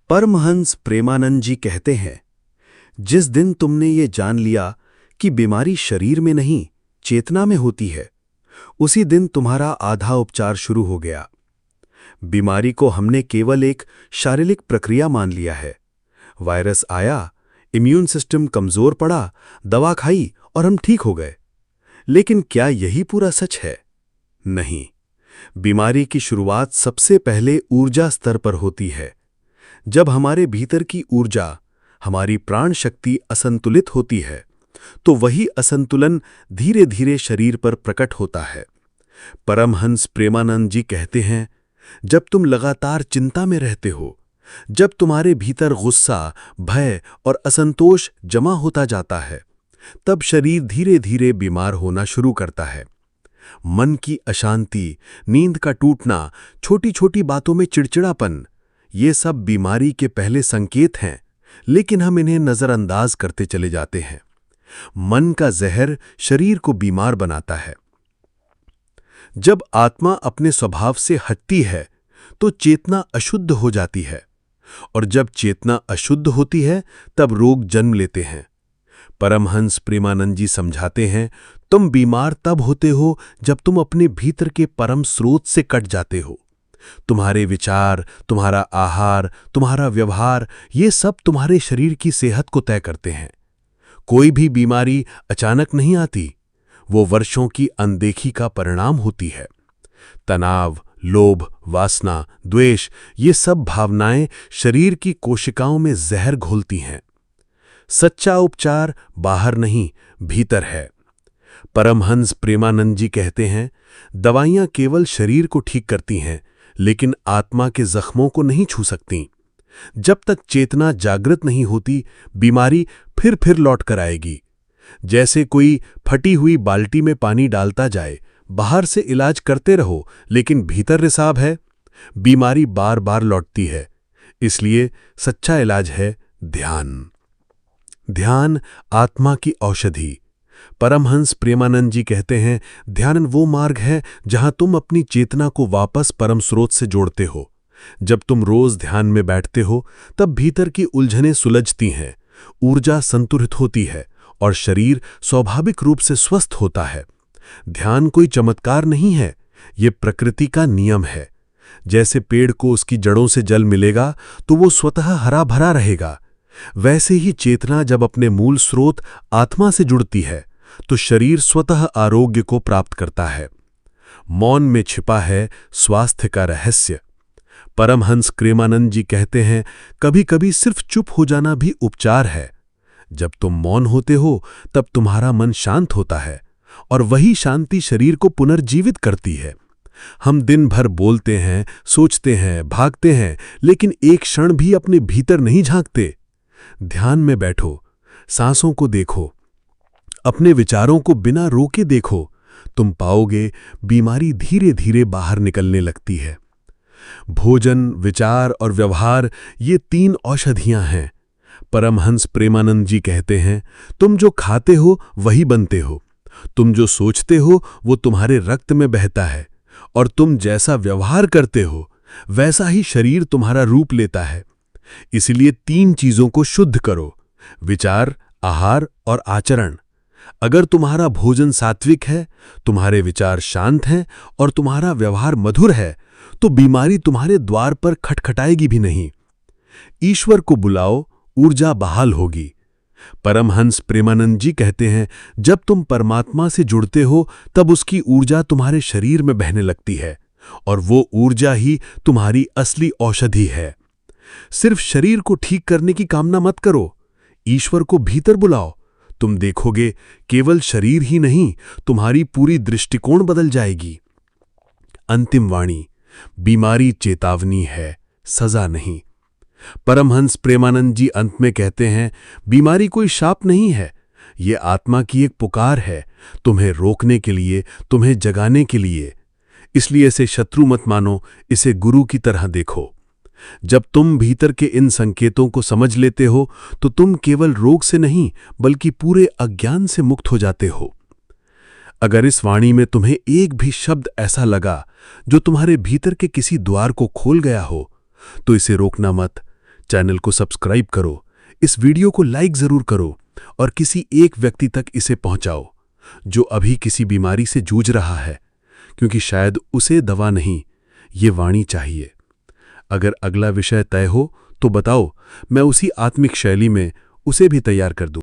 परमहंस प्रेमानंद जी कहते हैं, जिस दिन तुमने ये जान लिया कि बीमारी शरीर में नहीं चेतना में होती है, उसी दिन तुम्हारा आधा उपचार शुरू हो गया। बीमारी को हमने केवल एक शारीरिक प्रक्रिया मान लिया है। वायरस आया, इम्यून सिस्टम कमजोर पड़ा, दवा खाई और हम ठीक हो गए। लेकिन क्या यही पूरा सच है? नहीं। बीमारी की शुरुआत सबसे पहले ऊर्जा स्तर पर होती है। जब हमारे भीतर की ऊर्जा, हमारी प्राण शक्ति असंतुलित होती है, तो वही असंतुलन धीरे धीरे शरीर पर प्रकट होता है। परमहंस प्रेमानंद जी कहते हैं, जब तुम लगातार चिंता में रहते हो, जब तुम्हारे भीतर गुस्सा, भय और असंतोष जमा होता जाता है, तब शरीर धीरे धीरे बीमार होना शुरू करता है। मन की अशांति, नींद का टूटना, छोटी छोटी बातों में चिड़चिड़ापन, ये सब बीमारी के पहले संकेत हैं, लेकिन हम इन्हें नजरअंदाज करते चले जाते हैं। मन का जहर शरीर को बीमार बनाता है। जब आत्मा अपने स्वभाव से हटती है, तो चेतना अशुद्ध हो जाती है, और जब चेतना अशुद्ध होती है, तब रोग जन्म लेते हैं। परमहंस प्रेमानंद जी समझाते हैं, तुम बीमार तब होते हो जब तुम अपने भीतर के परम स्रोत से कट जाते हो। तुम्हारे विचार, तुम्हारा आहार, तुम्हारा व्यवहार, ये सब तुम्हारे शरीर की सेहत को तय करते हैं। कोई भी बीमारी अचानक नहीं आती, वो वर्षों की अनदेखी का परिणाम होती है। तनाव, लोभ, वासना, द्वेष, ये सब भावनाएं शरीर की कोशिकाओं में जहर घोलती हैं। सच्चा उपचार बाहर नहीं, भीतर है। परमहंस प्रेमानंद जी कहते हैं, दवाइयां केवल शरीर को ठीक करती हैं, लेकिन आत्मा के जख्मों को नहीं छू सकती। जब तक चेतना जागृत नहीं होती, बीमारी फिर लौट कर आएगी। जैसे कोई फटी हुई बाल्टी में पानी डालता जाए, बाहर से इलाज करते रहो, लेकिन भीतर रिसाव है, बीमारी बार बार लौटती है। इसलिए सच्चा इलाज है ध्यान। ध्यान आत्मा की औषधि। परमहंस प्रेमानंद जी कहते हैं, ध्यान वो मार्ग है जहां तुम अपनी चेतना को वापस परम स्रोत से जोड़ते हो। जब तुम रोज ध्यान में बैठते हो, तब भीतर की उलझनें सुलझती हैं, ऊर्जा संतुलित होती है और शरीर स्वाभाविक रूप से स्वस्थ होता है। ध्यान कोई चमत्कार नहीं है, ये प्रकृति का नियम है। जैसे पेड़ को उसकी जड़ों से जल मिलेगा तो वो स्वतः हरा भरा रहेगा, वैसे ही चेतना जब अपने मूल स्रोत आत्मा से जुड़ती है, तो शरीर स्वतः आरोग्य को प्राप्त करता है। मौन में छिपा है स्वास्थ्य का रहस्य। परमहंस प्रेमानंद जी कहते हैं, कभी कभी सिर्फ चुप हो जाना भी उपचार है। जब तुम मौन होते हो, तब तुम्हारा मन शांत होता है, और वही शांति शरीर को पुनर्जीवित करती है। हम दिन भर बोलते हैं, सोचते हैं, भागते हैं, लेकिन एक क्षण भी अपने भीतर नहीं झांकते। ध्यान में बैठो, सांसों को देखो, अपने विचारों को बिना रोके देखो, तुम पाओगे बीमारी धीरे धीरे बाहर निकलने लगती है। भोजन, विचार और व्यवहार, ये 3 औषधियां हैं। परमहंस प्रेमानंद जी कहते हैं, तुम जो खाते हो वही बनते हो, तुम जो सोचते हो वो तुम्हारे रक्त में बहता है, और तुम जैसा व्यवहार करते हो वैसा ही शरीर तुम्हारा रूप लेता है। इसलिए 3 चीजों को शुद्ध करो: विचार, आहार और आचरण। अगर तुम्हारा भोजन सात्विक है, तुम्हारे विचार शांत हैं और तुम्हारा व्यवहार मधुर है, तो बीमारी तुम्हारे द्वार पर खटखटाएगी भी नहीं। ईश्वर को बुलाओ, ऊर्जा बहाल होगी। परमहंस प्रेमानंद जी कहते हैं, जब तुम परमात्मा से जुड़ते हो, तब उसकी ऊर्जा तुम्हारे शरीर में बहने लगती है, और वो ऊर्जा ही तुम्हारी असली औषधि है। सिर्फ शरीर को ठीक करने की कामना मत करो, ईश्वर को भीतर बुलाओ। तुम देखोगे केवल शरीर ही नहीं, तुम्हारी पूरी दृष्टिकोण बदल जाएगी। अंतिम वाणी, बीमारी चेतावनी है, सजा नहीं। परमहंस प्रेमानंद जी अंत में कहते हैं, बीमारी कोई शाप नहीं है, ये आत्मा की एक पुकार है, तुम्हें रोकने के लिए, तुम्हें जगाने के लिए। इसलिए इसे शत्रु मत मानो, इसे गुरु की तरह देखो। जब तुम भीतर के इन संकेतों को समझ लेते हो, तो तुम केवल रोग से नहीं, बल्कि पूरे अज्ञान से मुक्त हो जाते हो। अगर इस वाणी में तुम्हें एक भी शब्द ऐसा लगा जो तुम्हारे भीतर के किसी द्वार को खोल गया हो, तो इसे रोकना मत, चैनल को सब्सक्राइब करो, इस वीडियो को लाइक जरूर करो और किसी एक व्यक्ति तक इसे पहुंचाओ जो अभी किसी बीमारी से जूझ रहा है, क्योंकि शायद उसे दवा नहीं, ये वाणी चाहिए। अगर अगला विषय तय हो तो बताओ, मैं उसी आत्मिक शैली में उसे भी तैयार कर दूं।